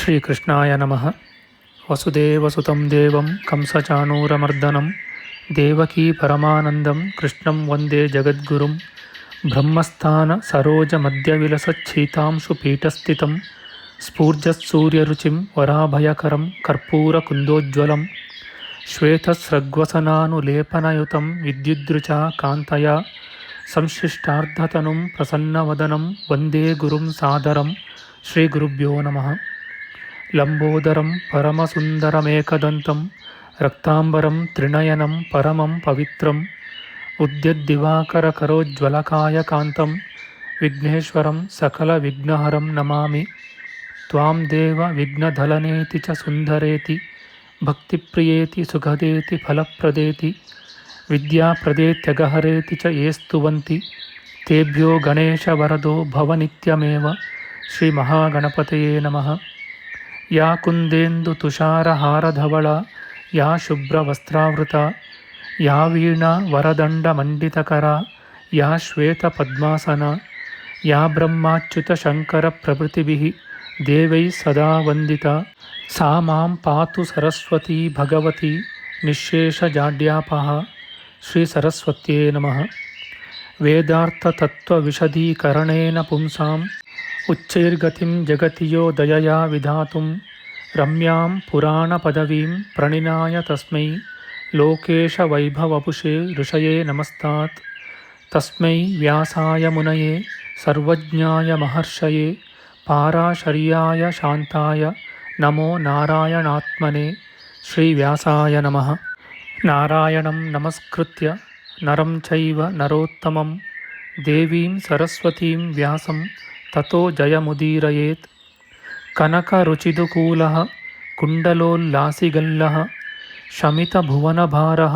ಶ್ರೀಕೃಷ್ಣಾಯ ನಮಃ. ವಸುದೇವಸುತಂ ದೇವಂ ಕಂಸಚಾಣೂರಮರ್ದನಂ ದೇವಕೀ ಪರಮಾನಂದಂ ಕೃಷ್ಣಂ ವಂದೇ ಜಗದ್ಗುರುಂ. ಬ್ರಹ್ಮಸ್ಥಾನ ಸರೋಜ ಮಧ್ಯವಿಲಸಚ್ಛೀತಾಂಶು ಪೀಠಸ್ಥಿತಂ ಸ್ಫೂರ್ಜತ್ಸೂರ್ಯರುಚಿಂ ವರಾಭಯಕರಂ ಕರ್ಪೂರಕುಂದೋಜ್ವಲಂ ಶ್ವೇತಸ್ರಗ್ವಸನಾನುಲೇಪನಯುತಂ ವಿದ್ಯುದ್ರುಚಾ ಕಾಂತಯಾ ಸಂಶ್ಲಿಷ್ಟಾರ್ಧತನುಂ ಪ್ರಸನ್ನವದನಂ ವಂದೇ ಗುರುಂ ಸಾದರಂ. ಶ್ರೀಗುರುಭ್ಯೋ ನಮಃ. ಲಂಬೋದರಂ ಪರಮಸುಂದರಮೇಕದಂತಂ ರಕ್ತಾಂಬರಂ ತ್ರಿನಯನಂ ಪರಮಂ ಪವಿತ್ರಂ ಉದ್ಯದ್ದಿವಾಕರಕರೋಜ್ವಲಕಾಯಕಾಂತಂ ವಿಘ್ನೇಶ್ವರಂ ಸಕಲವಿಘ್ನಹರಂ ನಮಾಮಿ. ತ್ವಾಂ ದೇವ ವಿಘ್ನಧಲನೇತಿ ಚ ಸುಂದರೇತಿ ಭಕ್ತಿಪ್ರಿಯೇತಿ ಸುಖದೇತಿ ಫಲಪ್ರದೇತಿ ವಿದ್ಯಾಪ್ರದೇತ್ಯಗಹರೇತಿ ಚ ಯೇ ಸ್ತುವಂತಿ ತೇಭ್ಯೋ ಗಣೇಶವರದೋ ಭವನಿತ್ಯಮೇವ. ಶ್ರೀಮಹಾಗಣಪತಯೇ ನಮಃ. ಯಾ ಕುಂದೇಂದು ತುಷಾರಹಾರಧವಳ ಯಾ ಶುಭ್ರವಸ್ತ್ರಾವೃತ ಯಾ ವೀಣಾ ವರದಂಡಮಂಡಿತಕರ ಯಾ ಶ್ವೇತಪದ್ಮಾಸನ ಯಾ ಬ್ರಹ್ಮಾಚ್ಯುತಶಂಕರಪ್ರಭೃತಿಭಿಃ ದೇವೈಃ ಸದಾ ವಂದಿತಾ ಸಾ ಮಾಂ ಪಾತು ಸರಸ್ವತೀ ಭಗವತಿ ನಿಶ್ಶೇಷಜಾಡ್ಯಾಪಃ. ಶ್ರೀ ಸರಸ್ವತ್ಯೇ ನಮಃ. ವೇದಾರ್ಥತತ್ವವಿಶದೀಕರಣೇನ ಪುಂಸಾಂ ಉಚ್ಚೈರ್ಗತಿಂ ಜಗತಿ ಯೋ ದಯಯಾ ವಿಧಾತುಂ ರಮ್ಯಾಂ ಪುರಾಣಪದವೀಂ ಪ್ರಣಿನಾಯ ತಸ್ಮೈ ಲೋಕೇಶವೈಭವಪುಷೇ ಋಷಯೇ ನಮಸ್ತಾತ್. ತಸ್ಮೈ ವ್ಯಾಸಾಯ ಮುನಯೇ ಸರ್ವಜ್ಞಾಯ ಮಹರ್ಷಯೇ ಪಾರಾಶರ್ಯಾಯ ಶಾಂತಾಯ ನಮೋ ನಾರಾಯಣಾತ್ಮನೇ. ಶ್ರೀವ್ಯಾಸಾಯ ನಮಃ. ನಾರಾಯಣಂ ನಮಸ್ಕೃತ್ಯ ನರಂ ಚೈವ ನರೋತ್ತಮಂ ದೇವೀಂ ಸರಸ್ವತೀಂ ವ್ಯಾಸಂ ತತೋ ಜಯಮುದೀರಯೇತ್. ಕನಕರುಚಿದುಕೂಲಃ ಕುಂಡಲೋಲ್ಲಾಸಿಗಲ್ಲಃ ಶಮಿತಭುವನಭಾರಃ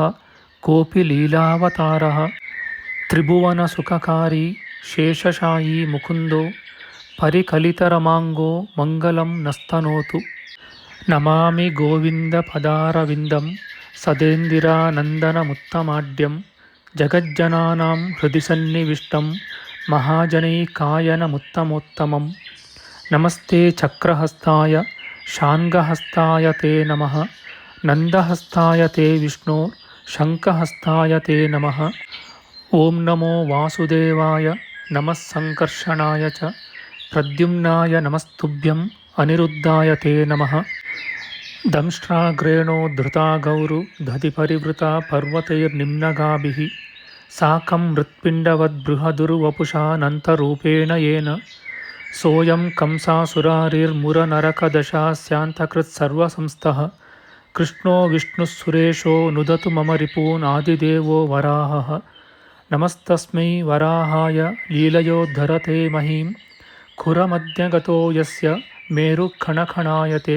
ಕೋಪಿ ಲೀಲಾವತಾರಃ ತ್ರಿಭುವನಸುಖಕಾರಿ ಶೇಷಶಾಯೀ ಮುಕುಂದೋ ಪರಿಕಲಿತರಮಾಂಗೋ ಮಂಗಲಂ ನಸ್ತನೋತು. ನಮಾಮಿ ಗೋವಿಂದಪದಾರವಿಂದಂ ಸದೇಂದಿರಾನಂದನಮುತ್ತಮಾಡ್ಯಂ ಜಗಜ್ಜನಾನಾಂ ಹೃದಿ ಸನ್ನಿವಿಷ್ಟಂ ಮಹಾಜನೈಕಾಯನಮುತ್ತಮೋತ್ತಮಂ. ನಮಸ್ತೆ ಚಕ್ರಹಸ್ತಾಯ ಶಾಂಗಹಸ್ತಾಯ ತೇ ನಮಃ. ನಂದಹಸ್ತಾಯ ತೇ ವಿಷ್ಣೋ ಶಂಖಹಸ್ತಾಯ ತೇ ನಮಃ. ಓಂ ನಮೋ ವಾಸುದೇವಾಯ ನಮಃ ಸಂಕರ್ಷಣಾಯ ಚ ಪ್ರದ್ಯುಮ್ನಾಯ ನಮಸ್ತುಭ್ಯಂ ಅನಿರುದ್ಧಾಯ ತೇ ನಮಃ. ದಂಷ್ಟ್ರಾಗ್ರೇಣೋ ಧೃತಾ ಗೌರು ದಧಿಪರಿವೃತಾ ಪರ್ವತೈರ್ನಿಮ್ನಗಾಭಿಃ ಸಾಕಂ ಮೃತ್ಪಿಂಡವದ್ಬೃಹದುರ್ವಪುಷಾನಂತರೂಪೇಣ ಯೇನ ಸೋಯಂ ಕಂಸಾಸುರಾರಿರ್ಮುರನರಕದಶಾಸ್ಯಾಂತಕೃತ್ಸರ್ವಸಂಸ್ಥಃ ಕೃಷ್ಣೋ ವಿಷ್ಣುಃಸುರೇಶೋ ನುದತು ಮಮ ರಿಪೂನ್ ಆದಿದೇವೋ ವರಾಹಃ. ನಮಸ್ತಸ್ಮೈ ವರಾಹಾಯ ಲೀಲಯೋದ್ಧರತೆ ಮಹೀಂ ಖುರಮಧ್ಯಗತೋ ಯಸ್ಯ ಮೇರುಖಣಖಣಾಯತೆ.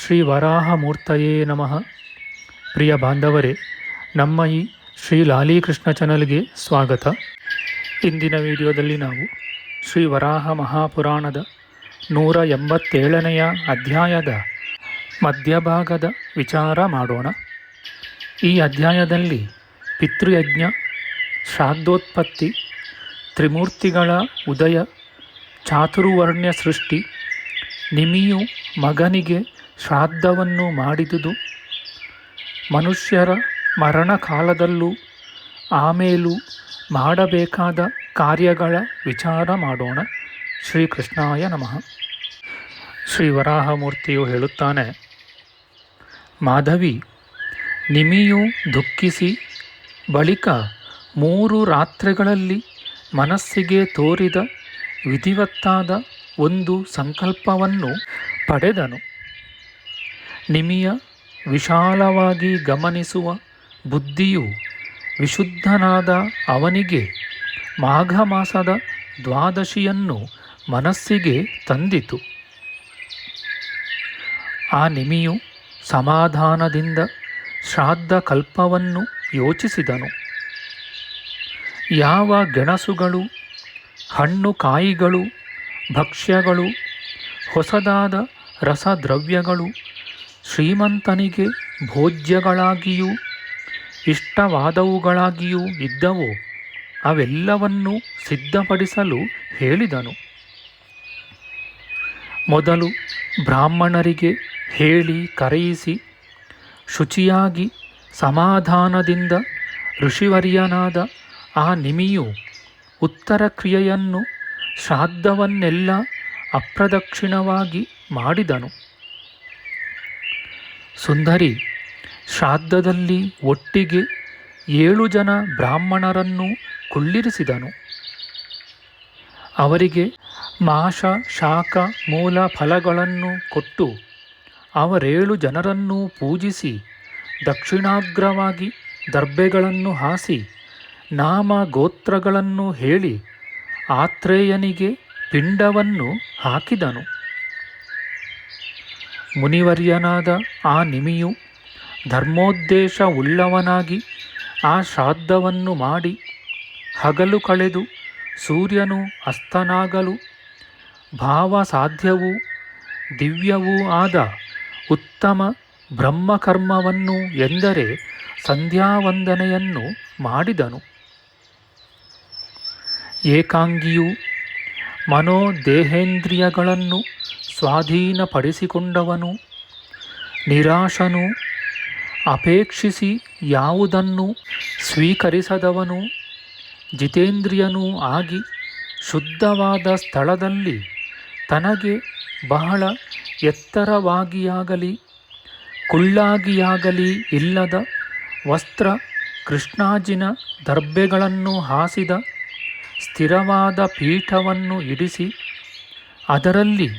ಶ್ರೀ ವರಾಹಮೂರ್ತಯೇ ನಮಃ. ಪ್ರಿಯ ಬಾಂಧವರೇ, ನಮ್ಮ ಈ ಶ್ರೀ ಲಾಲೀಕೃಷ್ಣ ಚಾನಲ್ಗೆ ಸ್ವಾಗತ. ಇಂದಿನ ವಿಡಿಯೋದಲ್ಲಿ ನಾವು ಶ್ರೀ ವರಾಹ ಮಹಾಪುರಾಣದ 187ನೆಯ ಅಧ್ಯಾಯದ ಮಧ್ಯಭಾಗದ ವಿಚಾರ ಮಾಡೋಣ. ಈ ಅಧ್ಯಾಯದಲ್ಲಿ ಪಿತೃಯಜ್ಞ, ಶ್ರಾದ್ದೋತ್ಪತ್ತಿ, ತ್ರಿಮೂರ್ತಿಗಳ ಉದಯ, ಚಾತುರ್ವರ್ಣ್ಯ ಸೃಷ್ಟಿ, ನಿಮಿಯು ಮಗನಿಗೆ ಶ್ರಾದ್ದವನ್ನು ಮಾಡಿದುದು, ಮನುಷ್ಯರ ಮರಣಕಾಲದಲ್ಲೂ ಆಮೇಲೂ ಮಾಡಬೇಕಾದ ಕಾರ್ಯಗಳ ವಿಚಾರ ಮಾಡೋಣ. ಶ್ರೀಕೃಷ್ಣಾಯ ನಮಃ. ಶ್ರೀ ವರಾಹಮೂರ್ತಿಯು ಹೇಳುತ್ತಾನೆ, ಮಾಧವಿ, ನಿಮಿಯು ದುಃಖಿಸಿ ಬಳಿಕ 3 ರಾತ್ರಿಗಳಲ್ಲಿ ಮನಸ್ಸಿಗೆ ತೋರಿದ ವಿಧಿವತ್ತಾದ ಒಂದು ಸಂಕಲ್ಪವನ್ನು ಪಡೆದನು. ನಿಮಿಯ ವಿಶಾಲವಾಗಿ ಗಮನಿಸುವ ಬುದ್ಧಿಯು ವಿಶುದ್ಧನಾದ ಅವನಿಗೆ ಮಾಘ ಮಾಸದ ದ್ವಾದಶಿಯನ್ನು ಮನಸ್ಸಿಗೆ ತಂದಿತು. ಆ ನಿಮಿಯು ಸಮಾಧಾನದಿಂದ ಶ್ರಾದ್ದ ಕಲ್ಪವನ್ನು ಯೋಚಿಸಿದನು. ಯಾವ ಗೆಣಸುಗಳು, ಹಣ್ಣು ಕಾಯಿಗಳು, ಭಕ್ಷ್ಯಗಳು, ಹೊಸದಾದ ರಸದ್ರವ್ಯಗಳು ಶ್ರೀಮಂತನಿಗೆ ಭೋಜ್ಯಗಳಾಗಿಯೂ ಇಷ್ಟವಾದವುಗಳಾಗಿಯೂ ಇದ್ದವೋ ಅವೆಲ್ಲವನ್ನೂ ಸಿದ್ಧಪಡಿಸಲು ಹೇಳಿದನು. ಮೊದಲು ಬ್ರಾಹ್ಮಣರಿಗೆ ಹೇಳಿ ಕರೆಯಿಸಿ ಶುಚಿಯಾಗಿ ಸಮಾಧಾನದಿಂದ ಋಷಿವರ್ಯನಾದ ಆ ನಿಮಿಯು ಉತ್ತರ ಕ್ರಿಯೆಯನ್ನು ಶ್ರಾದ್ದವನ್ನೆಲ್ಲ ಅಪ್ರದಕ್ಷಿಣವಾಗಿ ಮಾಡಿದನು. ಸುಂದರಿ ಶ್ರಾದ್ದದಲ್ಲಿ ಒಟ್ಟಿಗೆ 7 ಜನ ಬ್ರಾಹ್ಮಣರನ್ನು ಕುಳ್ಳಿರಿಸಿದನು. ಅವರಿಗೆ ಮಾಷ ಶಾಖ ಮೂಲ ಫಲಗಳನ್ನು ಕೊಟ್ಟು ಅವರೇಳು ಜನರನ್ನೂ ಪೂಜಿಸಿ ದಕ್ಷಿಣಾಗ್ರವಾಗಿ ದರ್ಬೆಗಳನ್ನು ಹಾಸಿ ನಾಮ ಗೋತ್ರಗಳನ್ನು ಹೇಳಿ ಆತ್ರೇಯನಿಗೆ ಪಿಂಡವನ್ನು ಹಾಕಿದನು. ಮುನಿವರ್ಯನಾದ ಆ ನಿಮಿಯು ಧರ್ಮೋದ್ದೇಶ ಉಳ್ಳವನಾಗಿ ಆ ಶ್ರಾದ್ದವನ್ನು ಮಾಡಿ ಹಗಲು ಕಳೆದು ಸೂರ್ಯನು ಅಸ್ತನಾಗಲು ಭಾವ ಸಾಧ್ಯವೂ ದಿವ್ಯವೂ ಆದ ಉತ್ತಮ ಬ್ರಹ್ಮಕರ್ಮವನ್ನು ಎಂದರೆ ಸಂಧ್ಯಾವಂದನೆಯನ್ನು ಮಾಡಿದನು. ಏಕಾಂಗಿಯು ಮನೋದೇಹೇಂದ್ರಿಯಗಳನ್ನು ಸ್ವಾಧೀನಪಡಿಸಿಕೊಂಡವನು, ನಿರಾಶನು, ಅಪೇಕ್ಷಿಸಿ ಯಾವುದನ್ನು ಸ್ವೀಕರಿಸದವನು, ಜಿತೇಂದ್ರಿಯನೂ ಆಗಿ ಶುದ್ಧವಾದ ಸ್ಥಳದಲ್ಲಿ ತನಗೆ ಬಹಳ ಎತ್ತರವಾಗಿಯಾಗಲಿ ಕುಳ್ಳಾಗಿಯಾಗಲಿ ಇಲ್ಲದ ವಸ್ತ್ರ ಕೃಷ್ಣಾಜಿನ ದರ್ಬೆಗಳನ್ನು ಹಾಸಿದ ಸ್ಥಿರವಾದ ಪೀಠವನ್ನು ಇಡಿಸಿ ಅದರಲ್ಲಿ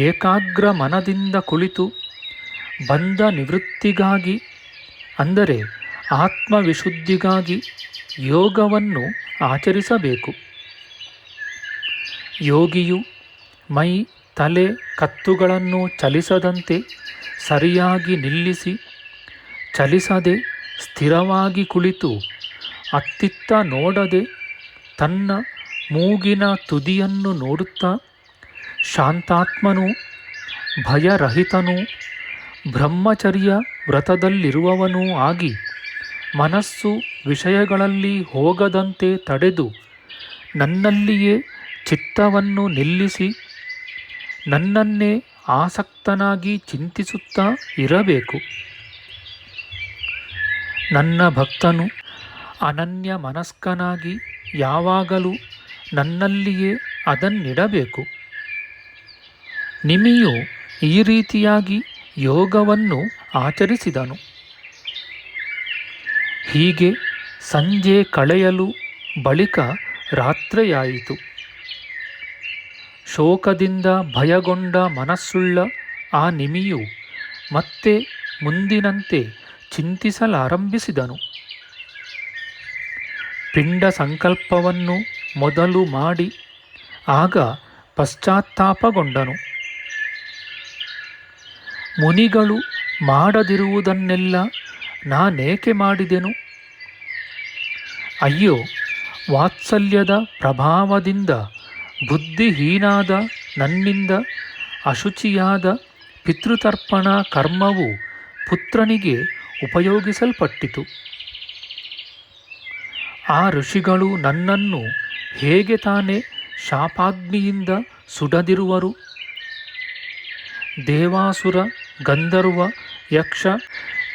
ಏಕಾಗ್ರ ಮನದಿಂದ ಕುಳಿತು ಬಂಧ ನಿವೃತ್ತಿಗಾಗಿ ಅಂದರೆ ಆತ್ಮವಿಶುದ್ಧಿಗಾಗಿ ಯೋಗವನ್ನು ಆಚರಿಸಬೇಕು. ಯೋಗಿಯು ಮೈ ತಲೆ ಕತ್ತುಗಳನ್ನು ಚಲಿಸದಂತೆ ಸರಿಯಾಗಿ ನಿಲ್ಲಿಸಿ ಚಲಿಸದೆ ಸ್ಥಿರವಾಗಿ ಕುಳಿತು ಅತ್ತಿತ್ತ ನೋಡದೆ ತನ್ನ ಮೂಗಿನ ತುದಿಯನ್ನು ನೋಡುತ್ತಾ ಶಾಂತಾತ್ಮನೂ ಭಯರಹಿತನೂ ಬ್ರಹ್ಮಚರ್ಯ ವ್ರತದಲ್ಲಿರುವವನೂ ಆಗಿ ಮನಸ್ಸು ವಿಷಯಗಳಲ್ಲಿ ಹೋಗದಂತೆ ತಡೆದು ನನ್ನಲ್ಲಿಯೇ ಚಿತ್ತವನ್ನು ನಿಲ್ಲಿಸಿ ನನ್ನನ್ನೇ ಆಸಕ್ತನಾಗಿ ಚಿಂತಿಸುತ್ತಾ ಇರಬೇಕು. ನನ್ನ ಭಕ್ತನು ಅನನ್ಯ ಮನಸ್ಕನಾಗಿ ಯಾವಾಗಲೂ ನನ್ನಲ್ಲಿಯೇ ಅದನ್ನಿಡಬೇಕು. ನಿಮಿಯು ಈ ರೀತಿಯಾಗಿ ಯೋಗವನ್ನು ಆಚರಿಸಿದನು. ಹೀಗೆ ಸಂಜೆ ಕಳೆಯಲು ಬಳಿಕ ರಾತ್ರಿಯಾಯಿತು. ಶೋಕದಿಂದ ಭಯಗೊಂಡ ಮನಸ್ಸುಳ್ಳ ಆ ನಿಮಿಯು ಮತ್ತೆ ಮುಂದಿನಂತೆ ಚಿಂತಿಸಲಾರಂಭಿಸಿದನು. ಪಿಂಡ ಸಂಕಲ್ಪವನ್ನು ಮೊದಲು ಮಾಡಿ ಆಗ ಪಶ್ಚಾತ್ತಾಪಗೊಂಡನು. ಮುನಿಗಳು ಮಾಡದಿರುವುದನ್ನೆಲ್ಲ ನಾನೇಕೆ ಮಾಡಿದೆನು? ಅಯ್ಯೋ, ವಾತ್ಸಲ್ಯದ ಪ್ರಭಾವದಿಂದ ಬುದ್ಧಿಹೀನಾದ ನನ್ನಿಂದ ಅಶುಚಿಯಾದ ಪಿತೃತರ್ಪಣ ಕರ್ಮವು ಪುತ್ರನಿಗೆ ಉಪಯೋಗಿಸಲ್ಪಟ್ಟಿತು. ಆ ಋಷಿಗಳು ನನ್ನನ್ನು ಹೇಗೆ ತಾನೇ ಶಾಪಾಗ್ನಿಯಿಂದ ಸುಡದಿರುವರು? ದೇವಾಸುರ ಗಂಧರ್ವ ಯಕ್ಷ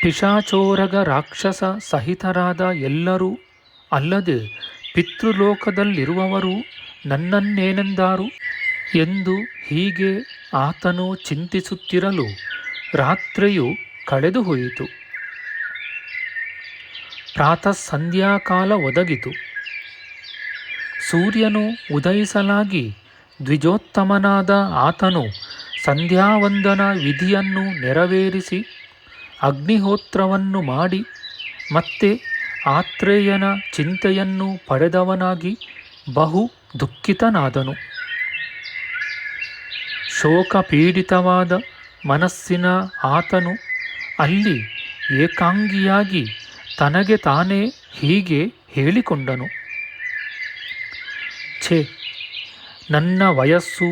ಪಿಶಾಚೋರಗ ರಾಕ್ಷಸ ಸಹಿತರಾದ ಎಲ್ಲರೂ ಅಲ್ಲದೆ ಪಿತೃಲೋಕದಲ್ಲಿರುವವರು ನನ್ನನ್ನೇನೆಂದಾರು ಎಂದು ಹೀಗೆ ಆತನು ಚಿಂತಿಸುತ್ತಿರಲು ರಾತ್ರಿಯು ಕಳೆದು ಹೋಯಿತು. ಪ್ರಾತಃ ಸಂಧ್ಯಾಕಾಲ ಒದಗಿತು. ಸೂರ್ಯನು ಉದಯಿಸಲಾಗಿ ದ್ವಿಜೋತ್ತಮನಾದ ಆತನು ಸಂಧ್ಯಾವಂದನ ವಿಧಿಯನ್ನು ನೆರವೇರಿಸಿ ಅಗ್ನಿಹೋತ್ರವನ್ನು ಮಾಡಿ ಮತ್ತೆ ಆತ್ರೇಯನ ಚಿಂತೆಯನ್ನು ಪಡೆದವನಾಗಿ ಬಹು ದುಃಖಿತನಾದನು. ಶೋಕಪೀಡಿತವಾದ ಮನಸ್ಸಿನ ಆತನು ಅಲ್ಲಿ ಏಕಾಂಗಿಯಾಗಿ ತನಗೆ ತಾನೇ ಹೀಗೆ ಹೇಳಿಕೊಂಡನು. ಛೇ, ನನ್ನ ವಯಸ್ಸು,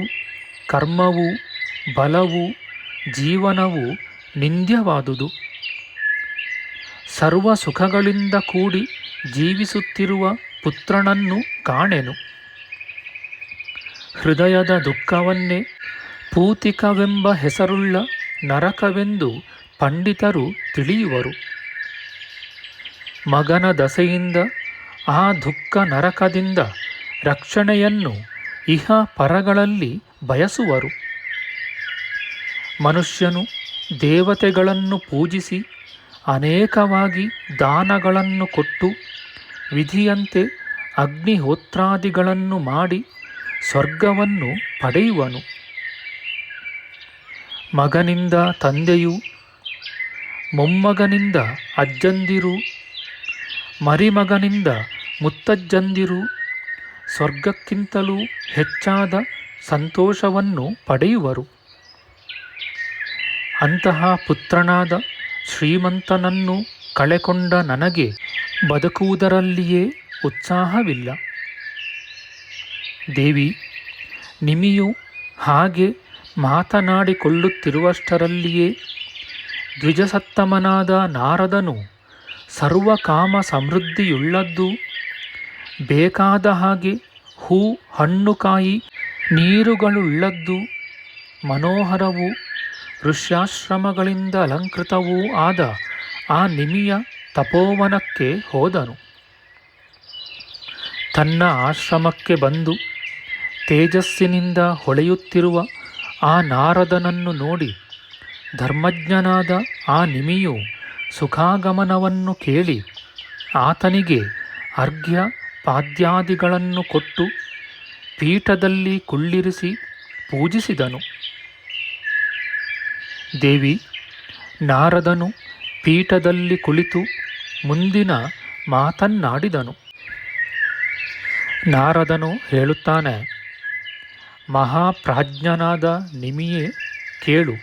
ಕರ್ಮವು, ಬಲವು, ಜೀವನವು ನಿಂದ್ಯವಾದುದು. ಸರ್ವ ಸುಖಗಳಿಂದ ಕೂಡಿ ಜೀವಿಸುತ್ತಿರುವ ಪುತ್ರನನ್ನು ಕಾಣೆನು. ಹೃದಯದ ದುಃಖವನ್ನೇ ಪೂತಿಕವೆಂಬ ಹೆಸರುಳ್ಳ ನರಕವೆಂದು ಪಂಡಿತರು ತಿಳಿಯುವರು. ಮಗನ ದಸೆಯಿಂದ ಆ ದುಃಖ ನರಕದಿಂದ ರಕ್ಷಣೆಯನ್ನು ಇಹ ಪರಗಳಲ್ಲಿ ಬಯಸುವರು. ಮನುಷ್ಯನು ದೇವತೆಗಳನ್ನು ಪೂಜಿಸಿ ಅನೇಕವಾಗಿ ದಾನಗಳನ್ನು ಕೊಟ್ಟು ವಿಧಿಯಂತೆ ಅಗ್ನಿಹೋತ್ರಾದಿಗಳನ್ನು ಮಾಡಿ ಸ್ವರ್ಗವನ್ನು ಪಡೆಯುವನು. ಮಗನಿಂದ ತಂದೆಯು, ಮೊಮ್ಮಗನಿಂದ ಅಜ್ಜಂದಿರು, ಮರಿಮಗನಿಂದ ಮುತ್ತಜ್ಜಂದಿರು ಸ್ವರ್ಗಕ್ಕಿಂತಲೂ ಹೆಚ್ಚಾದ ಸಂತೋಷವನ್ನು ಪಡೆಯುವರು. ಅಂತಹ ಪುತ್ರನಾದ ಶ್ರೀಮಂತನನ್ನು ಕಳೆಕೊಂಡ ನನಗೆ ಬದುಕುವುದರಲ್ಲಿಯೇ ಉತ್ಸಾಹವಿಲ್ಲ. ದೇವಿ, ನಿಮಿಯು ಹಾಗೆ ಮಾತನಾಡಿಕೊಳ್ಳುತ್ತಿರುವಷ್ಟರಲ್ಲಿಯೇ ದ್ವಿಜಸತ್ತಮನಾದ ನಾರದನು ಸರ್ವಕಾಮ ಸಮೃದ್ಧಿಯುಳ್ಳದ್ದು, ಬೇಕಾದ ಹಾಗೆ ಹೂ ಹಣ್ಣು ಕಾಯಿ ನೀರುಗಳುಳ್ಳದ್ದು, ಮನೋಹರವೂ ಋಷ್ಯಾಶ್ರಮಗಳಿಂದ ಅಲಂಕೃತವೂ ಆದ ಆ ನಿಮಿಯ ತಪೋವನಕ್ಕೆ ಹೋದನು. ತನ್ನ ಆಶ್ರಮಕ್ಕೆ ಬಂದು ತೇಜಸ್ಸಿನಿಂದ ಹೊಳೆಯುತ್ತಿರುವ ಆ ನಾರದನನ್ನು ನೋಡಿ ಧರ್ಮಜ್ಞನಾದ ಆ ನಿಮಿಯು ಸುಖಾಗಮನವನ್ನು ಕೇಳಿ ಆತನಿಗೆ ಅರ್ಘ್ಯ ಪಾದ್ಯಾದಿಗಳನ್ನು ಕೊಟ್ಟು ಪೀಠದಲ್ಲಿ ಕುಳ್ಳಿರಿಸಿ ಪೂಜಿಸಿದನು. ದೇವಿ, ನಾರದನು ಪೀಠದಲ್ಲಿ ಕುಳಿತು ಮುಂದಿನ ಮಾತನ್ನಾಡಿದನು. ನಾರದನು ಹೇಳುತ್ತಾನೆ, ಮಹಾಪ್ರಾಜ್ಞನಾದ ನಿಮಿಯೇ ಕೇಳು,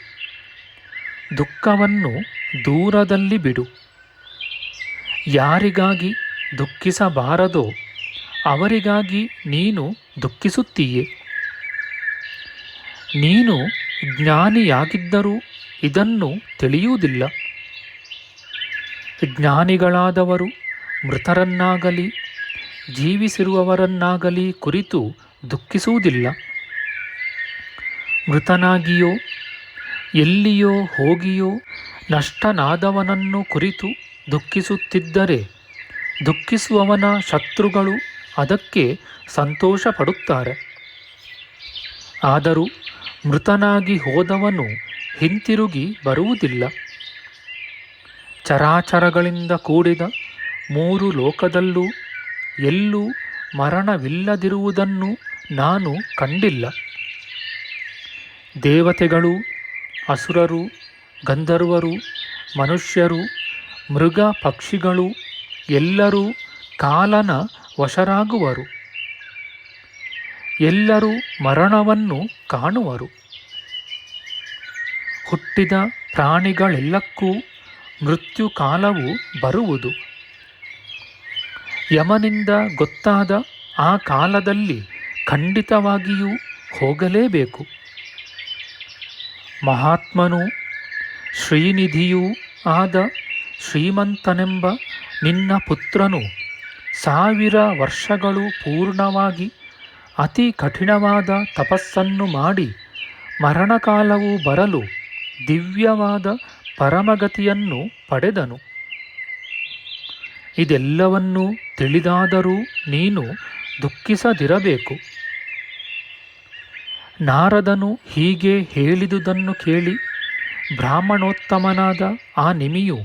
ದುಃಖವನ್ನು ದೂರದಲ್ಲಿ ಬಿಡು. ಯಾರಿಗಾಗಿ ದುಃಖಿಸಬಾರದೋ ಅವರಿಗಾಗಿ ನೀನು ದುಃಖಿಸುತ್ತೀಯೆ. ನೀನು ಜ್ಞಾನಿಯಾಗಿದ್ದರೂ ಇದನ್ನು ತಿಳಿಯುವುದಿಲ್ಲ. ಜ್ಞಾನಿಗಳಾದವರು ಮೃತರನ್ನಾಗಲಿ ಜೀವಿಸಿರುವವರನ್ನಾಗಲಿ ಕುರಿತು ದುಃಖಿಸುವುದಿಲ್ಲ. ಮೃತನಾಗಿಯೋ ಎಲ್ಲಿಯೋ ಹೋಗಿಯೋ ನಷ್ಟನಾದವನನ್ನು ಕುರಿತು ದುಃಖಿಸುತ್ತಿದ್ದರೆ ದುಃಖಿಸುವವನ ಶತ್ರುಗಳು ಅದಕ್ಕೆ ಸಂತೋಷ ಪಡುತ್ತಾರೆ. ಆದರೂ ಮೃತನಾಗಿ ಹೋದವನು ಹಿಂತಿರುಗಿ ಬರುವುದಿಲ್ಲ. ಚರಾಚರಗಳಿಂದ ಕೂಡಿದ ಮೂರು ಲೋಕದಲ್ಲೂ ಎಲ್ಲೂ ಮರಣವಿಲ್ಲದಿರುವುದನ್ನು ನಾನು ಕಂಡಿಲ್ಲ. ದೇವತೆಗಳು, ಅಸುರರು, ಗಂಧರ್ವರು, ಮನುಷ್ಯರು, ಮೃಗ ಪಕ್ಷಿಗಳು ಎಲ್ಲರೂ ಕಾಲನ ವಶರಾಗುವರು. ಎಲ್ಲರೂ ಮರಣವನ್ನು ಕಾಣುವರು. ಹುಟ್ಟಿದ ಪ್ರಾಣಿಗಳೆಲ್ಲಕ್ಕೂ ಮೃತ್ಯು ಕಾಲವು ಬರುವುದು. ಯಮನಿಂದ ಗೊತ್ತಾದ ಆ ಕಾಲದಲ್ಲಿ ಖಂಡಿತವಾಗಿಯೂ ಹೋಗಲೇಬೇಕು. ಮಹಾತ್ಮನೂ ಶ್ರೀನಿಧಿಯೂ ಆದ ಶ್ರೀಮಂತನೆಂಬ ನಿನ್ನ ಪುತ್ರನು 1000 ವರ್ಷಗಳು ಪೂರ್ಣವಾಗಿ ಅತಿ ಕಠಿಣವಾದ ತಪಸ್ಸನ್ನು ಮಾಡಿ ಮರಣಕಾಲವು ಬರಲು ದಿವ್ಯವಾದ ಪರಮಗತಿಯನ್ನು ಪಡೆದನು. ಇದೆಲ್ಲವನ್ನೂ ತಿಳಿದಾದರೂ ನೀನು ದುಃಖಿಸದಿರಬೇಕು. ನಾರದನು ಹೀಗೆ ಹೇಳಿದುದನ್ನು ಕೇಳಿ ಬ್ರಾಹ್ಮಣೋತ್ತಮನಾದ ಆ ನಿಮಿಯು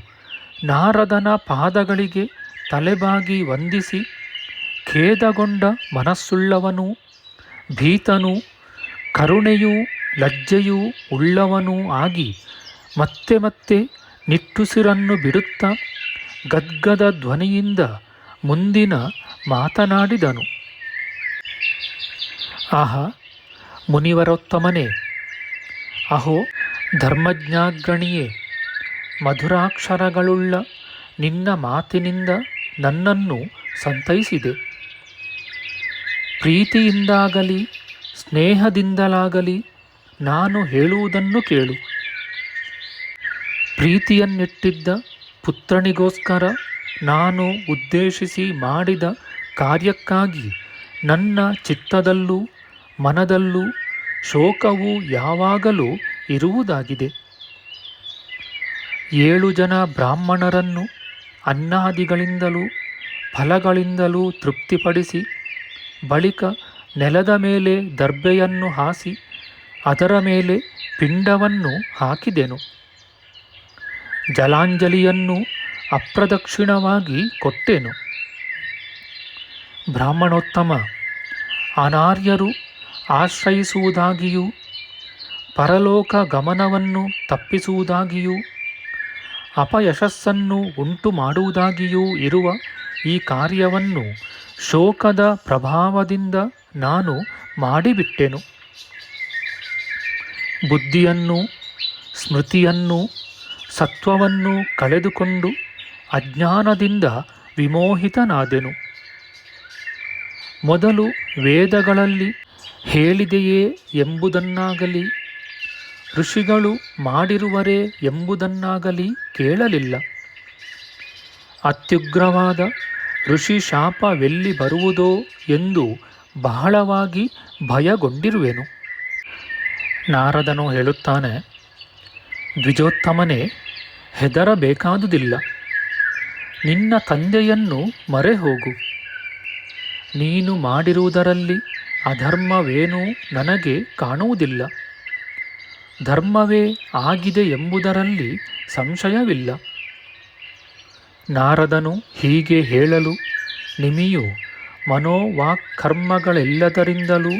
ನಾರದನ ಪಾದಗಳಿಗೆ ತಲೆಬಾಗಿ ವಂದಿಸಿ ಖೇದಗೊಂಡ ಮನಸ್ಸುಳ್ಳವನೂ ಭೀತನೂ ಕರುಣೆಯೂ ಲಜ್ಜೆಯೂ ಉಳ್ಳವನೂ ಆಗಿ ಮತ್ತೆ ಮತ್ತೆ ನಿಟ್ಟುಸಿರನ್ನು ಬಿಡುತ್ತಾ ಗದ್ಗದ ಧ್ವನಿಯಿಂದ ಮುಂದಿನ ಮಾತನಾಡಿದನು. ಆಹಾ ಮುನಿವರೋತ್ತಮನೇ, ಅಹೋ ಧರ್ಮಜ್ಞಾಗ್ರಣಿಯೇ, ಮಧುರಾಕ್ಷರಗಳುಳ್ಳ ನಿನ್ನ ಮಾತಿನಿಂದ ನನ್ನನ್ನು ಸಂತೈಸಿದೆ. ಪ್ರೀತಿಯಿಂದಾಗಲಿ ಸ್ನೇಹದಿಂದಲಾಗಲಿ ನಾನು ಹೇಳುವುದನ್ನು ಕೇಳು. ಪ್ರೀತಿಯನ್ನಿಟ್ಟಿದ್ದ ಪುತ್ರನಿಗೋಸ್ಕರ ನಾನು ಉದ್ದೇಶಿಸಿ ಮಾಡಿದ ಕಾರ್ಯಕ್ಕಾಗಿ ನನ್ನ ಚಿತ್ತದಲ್ಲೂ ಮನದಲ್ಲೂ ಶೋಕವು ಯಾವಾಗಲೂ ಇರುವುದಾಗಿದೆ. 7 ಜನ ಬ್ರಾಹ್ಮಣರನ್ನು ಅನ್ನಾದಿಗಳಿಂದಲೂ ಫಲಗಳಿಂದಲೂ ತೃಪ್ತಿಪಡಿಸಿ ಬಳಿಕ ನೆಲದ ಮೇಲೆ ದರ್ಬೆಯನ್ನು ಹಾಸಿ ಅದರ ಮೇಲೆ ಪಿಂಡವನ್ನು ಹಾಕಿದೆನು. ಜಲಾಂಜಲಿಯನ್ನು ಅಪ್ರದಕ್ಷಿಣವಾಗಿ ಕೊಟ್ಟೆನು. ಬ್ರಾಹ್ಮಣೋತ್ತಮ, ಅನಾರ್ಯರು ಆಶ್ರಯಿಸುವುದಾಗಿಯೂ ಪರಲೋಕ ಗಮನವನ್ನು ತಪ್ಪಿಸುವುದಾಗಿಯೂ ಅಪಯಶಸ್ಸನ್ನು ಉಂಟು ಮಾಡುವುದಾಗಿಯೂ ಇರುವ ಈ ಕಾರ್ಯವನ್ನು ಶೋಕದ ಪ್ರಭಾವದಿಂದ ನಾನು ಮಾಡಿಬಿಟ್ಟೆನು. ಬುದ್ಧಿಯನ್ನು, ಸ್ಮೃತಿಯನ್ನು, ಸತ್ವವನ್ನು ಕಳೆದುಕೊಂಡು ಅಜ್ಞಾನದಿಂದ ವಿಮೋಹಿತನಾದೆನು. ಮೊದಲು ವೇದಗಳಲ್ಲಿ ಹೇಳಿದೆಯೇ ಎಂಬುದನ್ನಾಗಲಿ ಋಷಿಗಳು ಮಾಡಿರುವರೇ ಎಂಬುದನ್ನಾಗಲಿ ಕೇಳಲಿಲ್ಲ. ಅತ್ಯುಗ್ರವಾದ ಋಷಿ ಶಾಪವೆಲ್ಲಿ ಬರುವುದೋ ಎಂದು ಬಹಳವಾಗಿ ಭಯಗೊಂಡಿರುವೆನು. ನಾರದನು ಹೇಳುತ್ತಾನೆ, ದ್ವಿಜೋತ್ತಮನೇ, ಹೆದರಬೇಕಾದುದಿಲ್ಲ. ನಿನ್ನ ತಂದೆಯನ್ನು ಮರೆಹೋಗು. ನೀನು ಮಾಡಿರುವುದರಲ್ಲಿ ಅಧರ್ಮವೇನೂ ನನಗೆ ಕಾಣುವುದಿಲ್ಲ. ಧರ್ಮವೇ ಆಗಿದೆ ಎಂಬುದರಲ್ಲಿ ಸಂಶಯವಿಲ್ಲ. ನಾರದನು ಹೀಗೆ ಹೇಳಲು ನಿಮಿಯು ಮನೋವಾಕ್ಕರ್ಮಗಳೆಲ್ಲದರಿಂದಲೂ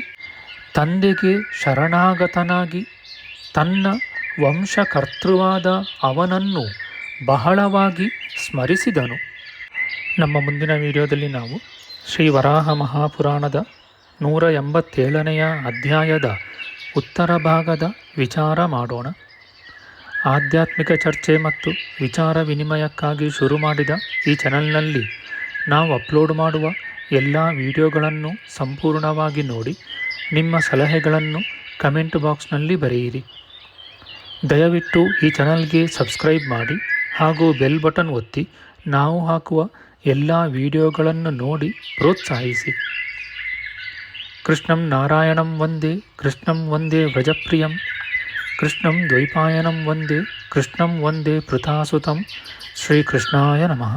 ತಂದೆಗೆ ಶರಣಾಗತನಾಗಿ ತನ್ನ ವಂಶಕರ್ತೃವಾದ ಅವನನ್ನು ಬಹಳವಾಗಿ ಸ್ಮರಿಸಿದನು. ನಮ್ಮ ಮುಂದಿನ ವಿಡಿಯೋದಲ್ಲಿ ನಾವು ಶ್ರೀ ವರಾಹ ಮಹಾಪುರಾಣದ 187ನೆಯ ಅಧ್ಯಾಯದ ಉತ್ತರ ಭಾಗದ ವಿಚಾರ ಮಾಡೋಣ. ಆಧ್ಯಾತ್ಮಿಕ ಚರ್ಚೆ ಮತ್ತು ವಿಚಾರ ವಿನಿಮಯಕ್ಕಾಗಿ ಶುರು ಮಾಡಿದ ಈ ಚಾನಲ್ನಲ್ಲಿ ನಾವು ಅಪ್ಲೋಡ್ ಮಾಡುವ ಎಲ್ಲ ವಿಡಿಯೋಗಳನ್ನು ಸಂಪೂರ್ಣವಾಗಿ ನೋಡಿ ನಿಮ್ಮ ಸಲಹೆಗಳನ್ನು ಕಮೆಂಟ್ ಬಾಕ್ಸ್ನಲ್ಲಿ ಬರೆಯಿರಿ. ದಯವಿಟ್ಟು ಈ ಚಾನಲ್ಗೆ ಸಬ್ಸ್ಕ್ರೈಬ್ ಮಾಡಿ ಹಾಗೂ ಬೆಲ್ ಬಟನ್ ಒತ್ತಿ ನಾವು ಹಾಕುವ ಎಲ್ಲ ವಿಡಿಯೋಗಳನ್ನು ನೋಡಿ ಪ್ರೋತ್ಸಾಹಿಸಿ. ಕೃಷ್ಣಂ ನಾರಾಯಣಂ ವಂದೇ ಕೃಷ್ಣಂ ವಂದೇ ವ್ರಜಪ್ರಿಯಂ ಕೃಷ್ಣಂ ದ್ವೈಪಾಯನಂ ವಂದೇ ಕೃಷ್ಣಂ ವಂದೇ ಪೃಥಾಸುತಂ. ಶ್ರೀಕೃಷ್ಣಾಯ ನಮಃ.